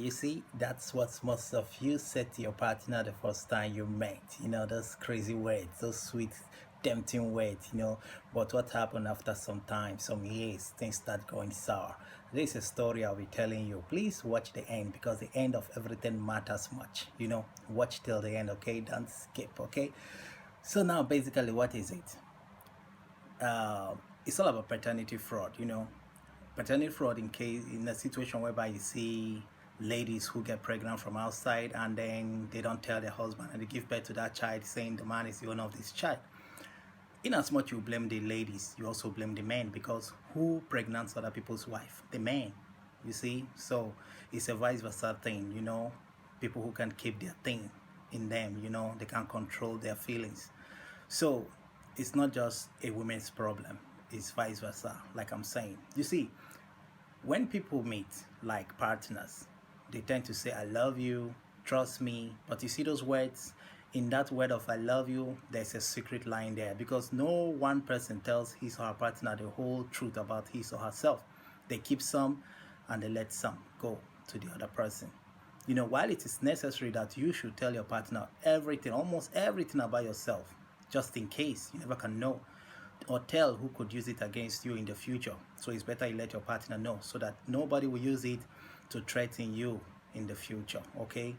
You see, that's what most of you said to your partner the first time you met. Those crazy words, those sweet, tempting words, But what happened after some time, some years, things start going sour. This is a story I'll be telling you. Please watch the end because the end of everything matters much. Watch till the end, okay? Don't skip, okay? So now, basically, what is it? It's all about paternity fraud. Paternity fraud in a situation whereby you see ladies who get pregnant from outside and then they don't tell their husband and they give birth to that child saying the man is the owner of this child. In as much you blame the ladies, you also blame the men, because who pregnants other people's wife? The men, you see. So it's a vice versa thing. People who can keep their thing in them, they can control their feelings. So it's not just a woman's problem, it's vice versa, like I'm saying. You see, when people meet like partners, they tend to say, I love you, trust me. But you see those words, in that word of I love you, there's a secret line there, because no one person tells his or her partner the whole truth about his or herself. They keep some and they let some go to the other person. While it is necessary that you should tell your partner everything, almost everything about yourself, just in case, you never can know, or tell who could use it against you in the future. So it's better you let your partner know so that nobody will use it to threaten you in the future, okay?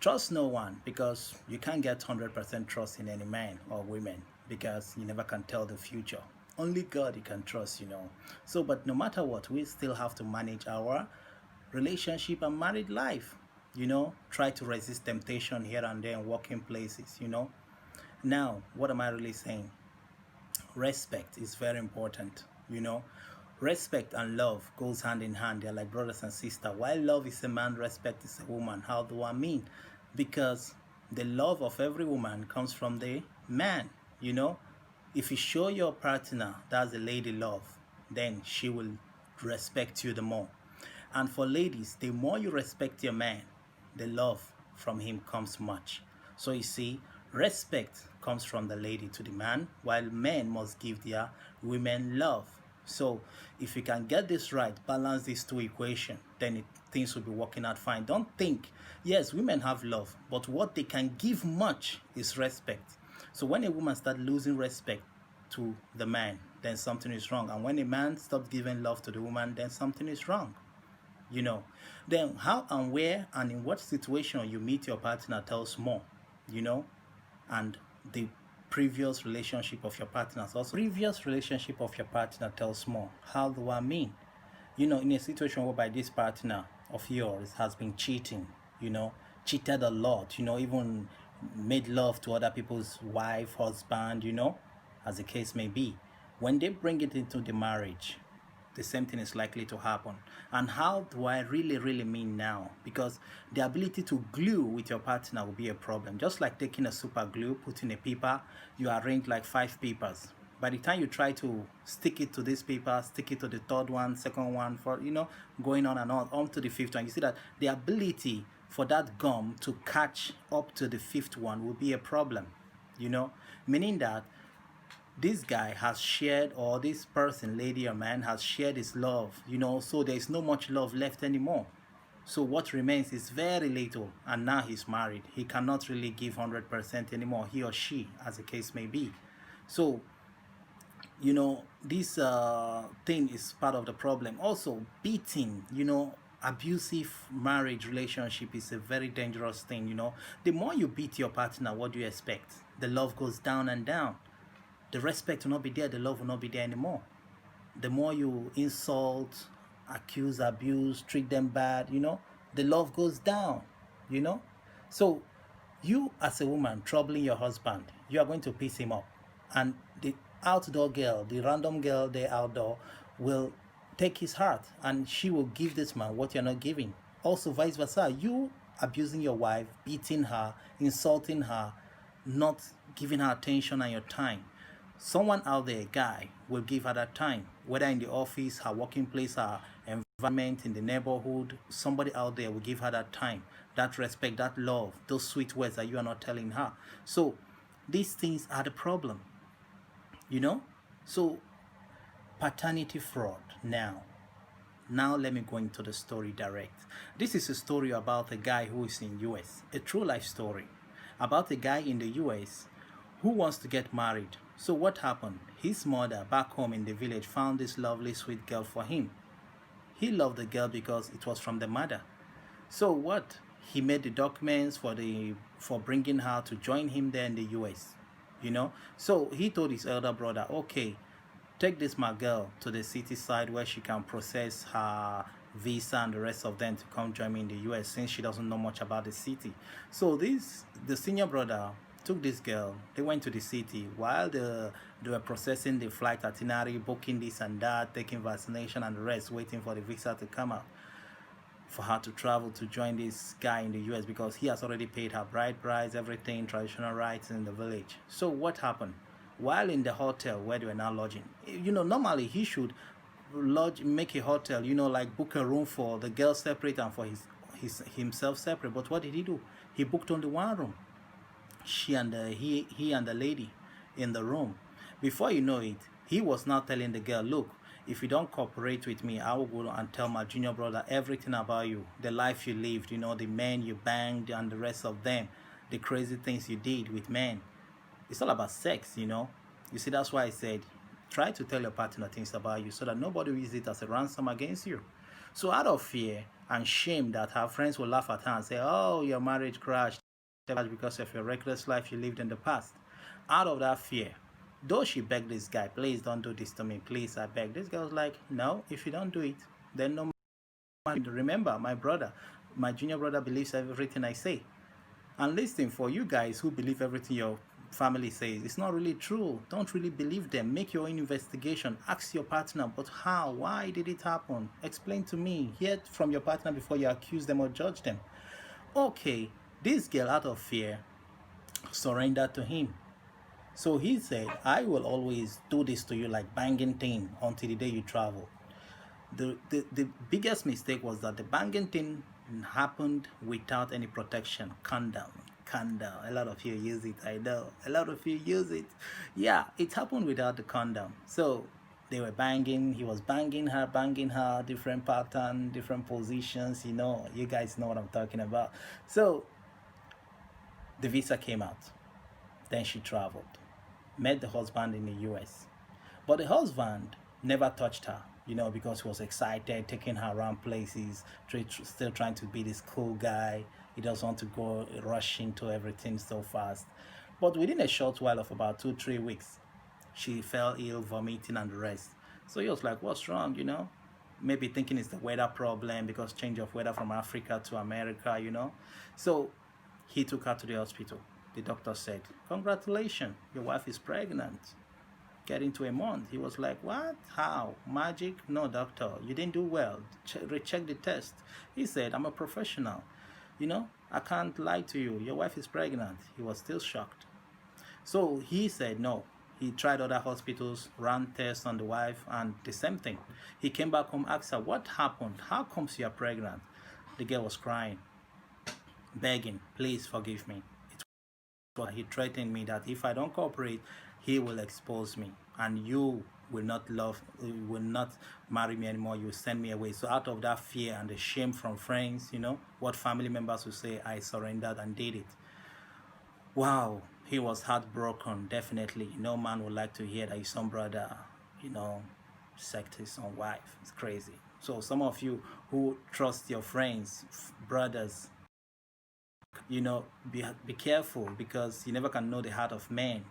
Trust no one, because you can't get 100% trust in any man or women, because you never can tell the future. Only God you can trust. So, but no matter what, we still have to manage our relationship and married life. Try to resist temptation here and there in working places. Now, what am I really saying? Respect is very important. Respect and love goes hand in hand. They're like brothers and sisters. While love is a man, respect is a woman. How do I mean? Because the love of every woman comes from the man. If you show your partner that's a lady love, then she will respect you the more. And for ladies, the more you respect your man, the love from him comes much. So you see, respect comes from the lady to the man, while men must give their women love. So if you can get this right, balance these two equations, then things will be working out fine. Don't think, yes, women have love, but what they can give much is respect. So when a woman starts losing respect to the man, then something is wrong. And when a man stops giving love to the woman, then something is wrong. Then how and where and in what situation you meet your partner tells more, and the previous relationship of your partners also. Previous relationship of your partner tells more. How do I mean? In a situation whereby this partner of yours has been cheating, cheated a lot, even made love to other people's wife, husband, as the case may be. When they bring it into the marriage, the same thing is likely to happen. And how do I really mean now? Because the ability to glue with your partner will be a problem. Just like taking a super glue, putting a paper, you arrange like 5 papers. By the time you try to stick it to this paper, stick it to the third one, second one, for going on and on to the 5th one, you see that the ability for that gum to catch up to the 5th one will be a problem. Meaning that this guy has shared, or this person, lady or man, has shared his love, so there's no much love left anymore. So what remains is very little, and now he's married. He cannot really give 100% anymore, he or she, as the case may be. So, this thing is part of the problem. Also, beating, abusive marriage relationship is a very dangerous thing. The more you beat your partner, what do you expect? The love goes down and down. The respect will not be there, the love will not be there anymore. The more you insult, accuse, abuse, treat them bad, the love goes down, So you as a woman troubling your husband, you are going to piss him up. And the outdoor girl, the random girl there outdoor, will take his heart, and she will give this man what you're not giving. Also vice versa, you abusing your wife, beating her, insulting her, not giving her attention and your time. Someone out there, a guy, will give her that time, whether in the office, her working place, her environment, in the neighborhood. Somebody out there will give her that time, that respect, that love, those sweet words that you are not telling her. So these things are the problem, So paternity fraud now. Now let me go into the story direct. This is a story about a guy who is in US, a true life story about a guy in the US who wants to get married. So what happened? His mother back home in the village found this lovely sweet girl for him. He loved the girl because it was from the mother. So what? He made the documents for bringing her to join him there in the US. So he told his elder brother, okay, take this my girl to the city side where she can process her visa and the rest of them to come join me in the US, since she doesn't know much about the city. So the senior brother took this girl. They went to the city while they were processing the flight itinerary, booking this and that, taking vaccination and the rest, waiting for the visa to come out for her to travel to join this guy in the US, because he has already paid her bride price, everything, traditional rights in the village. So what happened? While in the hotel where they were now lodging, normally he should make a hotel, like book a room for the girl separate and for himself separate. But what did he do? He booked only one room. He and the lady in the room. Before you know it, he was now telling the girl, look, if you don't cooperate with me, I will go and tell my junior brother everything about you, the life you lived, the men you banged and the rest of them, the crazy things you did with men. It's all about sex. You see, that's why I said, try to tell your partner things about you so that nobody will use it as a ransom against you. So out of fear and shame that her friends will laugh at her and say, oh, your marriage crashed because of your reckless life you lived in the past. Out of that fear, though she begged this guy, please don't do this to me, please, I beg. This guy was like, no, if you don't do it, then no matter. Remember, my junior brother believes everything I say. And listen, for you guys who believe everything your family says, it's not really true. Don't really believe them. Make your own investigation. Ask your partner, but how? Why did it happen? Explain to me. Hear from your partner before you accuse them or judge them. Okay, this girl, out of fear, surrendered to him. So he said, I will always do this to you like banging thing until the day you travel. The biggest mistake was that the banging thing happened without any protection. Condom. A lot of you use it, I know. A lot of you use it. Yeah, it happened without the condom. So they were banging. He was banging her, different pattern, different positions. You guys know what I'm talking about. So the visa came out. Then she traveled, met the husband in the US. But the husband never touched her, because he was excited, taking her around places, still trying to be this cool guy. He doesn't want to go rush into everything so fast. But within a short while of about 2-3 weeks, she fell ill, vomiting and the rest. So he was like, what's wrong, Maybe thinking it's the weather problem, because change of weather from Africa to America, So he took her to the hospital. The doctor said, congratulations, your wife is pregnant. Getting to a month. He was like, what? How? Magic? No, doctor, you didn't do well. Recheck the test. He said, I'm a professional. I can't lie to you. Your wife is pregnant. He was still shocked. So he said no. He tried other hospitals, ran tests on the wife, and the same thing. He came back home, asked her, what happened? How comes you are pregnant? The girl was crying, begging, please forgive me. He threatened me that if I don't cooperate, he will expose me, and you will not marry me anymore. You will send me away. So out of that fear and the shame from friends, what family members will say, I surrendered and did it. Wow, he was heartbroken. Definitely, no man would like to hear that his son brother, sacked his own wife. It's crazy. So some of you who trust your friends, brothers, be careful, because you never can know the heart of men,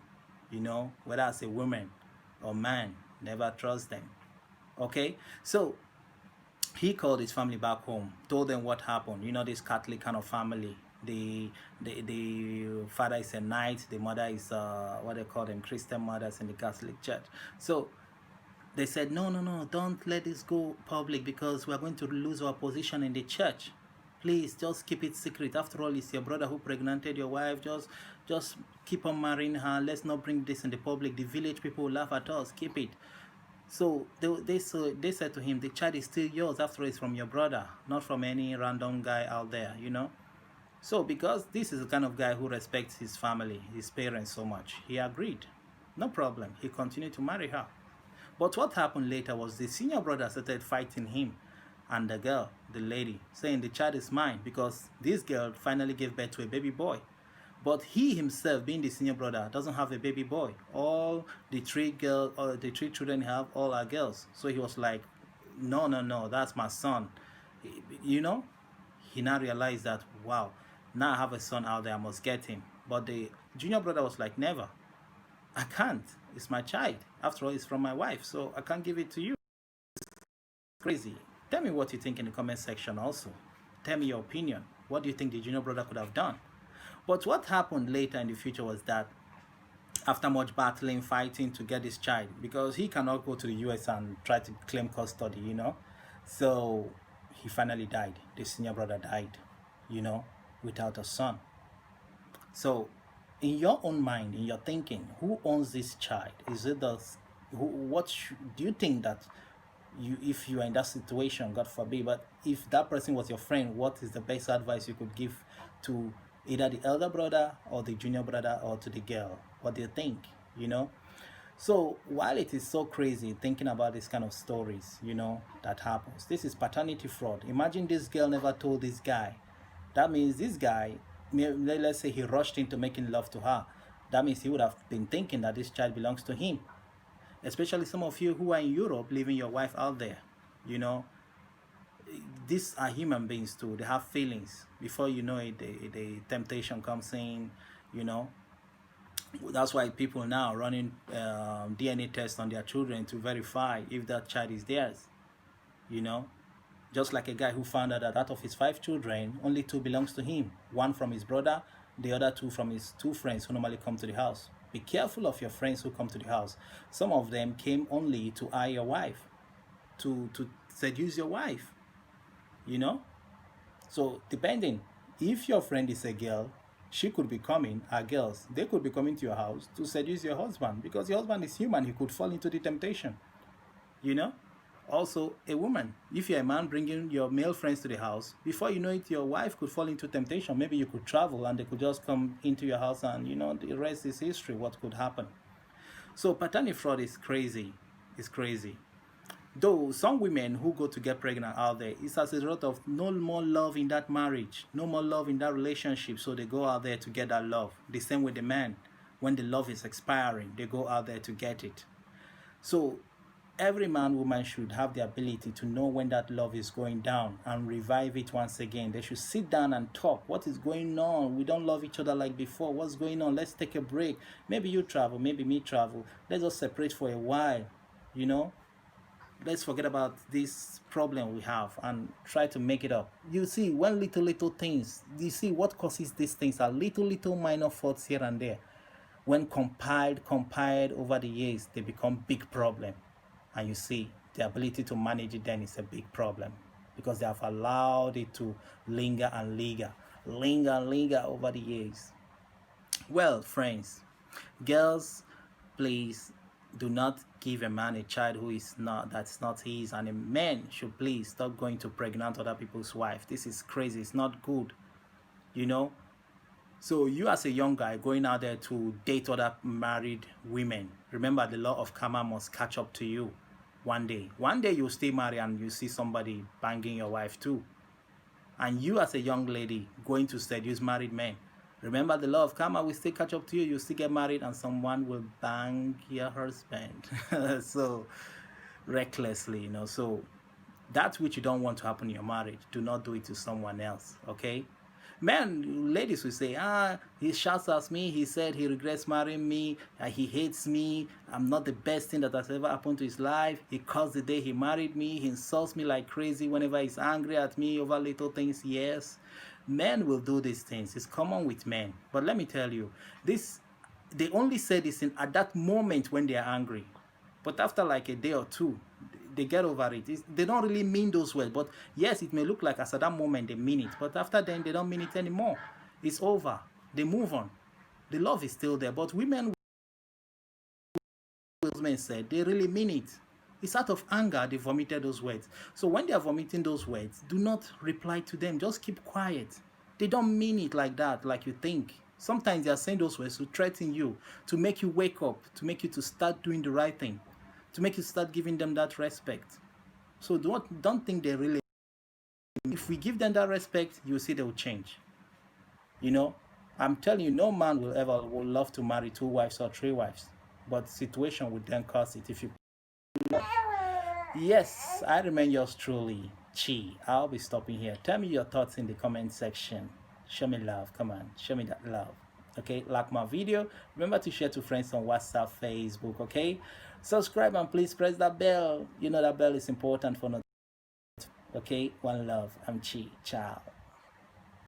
whether as a woman or man. Never trust them. Okay, so he called his family back home, told them what happened. This Catholic kind of family. The father is a knight, the mother is what they call them, Christian mothers in the Catholic Church. So they said, no, don't let this go public, because we're going to lose our position in the church. Please, just keep it secret. After all, it's your brother who pregnanted your wife. Just keep on marrying her. Let's not bring this in the public. The village people will laugh at us. Keep it. So they said to him, the child is still yours. After all, it's from your brother, not from any random guy out there, So because this is the kind of guy who respects his family, his parents so much, he agreed. No problem. He continued to marry her. But what happened later was the senior brother started fighting him and the girl, the lady, saying the child is mine because this girl finally gave birth to a baby boy. But he himself, being the senior brother, doesn't have a baby boy. All the three girls, or the three children have, all are girls. So he was like, no, no, no, that's my son. You know, he now realized that, wow, now I have a son out there, I must get him. But the junior brother was like, never, I can't. It's my child. After all, it's from my wife, so I can't give it to you. Crazy. Tell me what you think in the comment section also. Tell me your opinion. What do you think the junior brother could have done? But what happened later in the future was that after much battling, fighting to get this child, because he cannot go to the US and try to claim custody, you know. So he finally died. The senior brother died, you know, without a son. So in your own mind, in your thinking, who owns this child? Is it the do you think that if you are in that situation, God forbid, but if that person was your friend, what is the best advice you could give to either the elder brother or the junior brother or to the girl? What do you think? You know, so while it is so crazy thinking about this kind of stories, you know, that happens, this is paternity fraud. Imagine this girl never told this guy. That means this guy, let's say he rushed into making love to her, that means he would have been thinking that this child belongs to him. Especially some of you who are in Europe leaving your wife out there, you know, these are human beings too. They have feelings. Before you know it, the temptation comes in, you know. That's why people now are running DNA tests on their children to verify if that child is theirs, you know. Just like a guy who found out that out of his 5 children, only 2 belongs to him. 1 from his brother, the other 2 from his 2 friends who normally come to the house. Be careful of your friends who come to the house. Some of them came only to eye your wife, to seduce your wife, you know. So depending, if your friend is a girl, she could be coming, are girls, they could be coming to your house to seduce your husband, because your husband is human, he could fall into the temptation, you know. Also, a woman, if you're a man bringing your male friends to the house, before you know it, your wife could fall into temptation. Maybe you could travel and they could just come into your house, and you know, the rest is history, what could happen. So paternity fraud is crazy. It's crazy. Though some women who go to get pregnant out there, it's as a result of no more love in that marriage, no more love in that relationship, so they go out there to get that love. The same with the man. When the love is expiring, they go out there to get it. So every man, woman should have the ability to know when that love is going down and revive it once again. They should sit down and talk. What is going on? We don't love each other like before. What's going on? Let's take a break. Maybe you travel, maybe me travel. Let's just separate for a while, you know. Let's forget about this problem we have and try to make it up. You see, when little things, you see what causes these things are little minor faults here and there. When compiled over the years, they become big problem. And you see, the ability to manage it then is a big problem, because they have allowed it to linger over the years. Well, friends, girls, please do not give a man a child that's not his, and a man should please stop going to pregnant other people's wife. This is crazy. It's not good, you know. So you as a young guy going out there to date other married women, remember the law of karma must catch up to you one day. One day you'll stay married and you see somebody banging your wife too. And you as a young lady going to seduce married men, remember the law of karma will still catch up to you. You still get married and someone will bang your husband. So recklessly, you know. So that which you don't want to happen in your marriage, do not do it to someone else, okay? Men, ladies will say, he shouts at me, he said he regrets marrying me, he hates me, I'm not the best thing that has ever happened to his life, he cursed the day he married me, he insults me like crazy whenever he's angry at me over little things. Yes, men will do these things. It's common with men. But let me tell you, they only say this at that moment when they are angry. But after like a day or two, they get over it. They don't really mean those words. But yes, it may look like as at that moment they mean it. But after then, they don't mean it anymore. It's over. They move on. The love is still there. But women said, they really mean it. It's out of anger they vomited those words. So when they are vomiting those words, do not reply to them. Just keep quiet. They don't mean it like that, like you think. Sometimes they are saying those words to threaten you, to make you wake up, to make you to start doing the right thing, to make you start giving them that respect. So don't think they really If we give them that respect, you'll see they will change. You know, I'm telling you, no man will ever would love to marry 2 wives or 3 wives, but situation would then cause it. If you, yes, I remain yours truly, Chi. I'll be stopping here. Tell me your thoughts in the comment section. Show me love. Come on, show me that love. Okay, like my video. Remember to share to friends on WhatsApp, Facebook. Okay, subscribe and please press that bell. You know that bell is important for not. Okay, one love. I'm Chi. Ciao.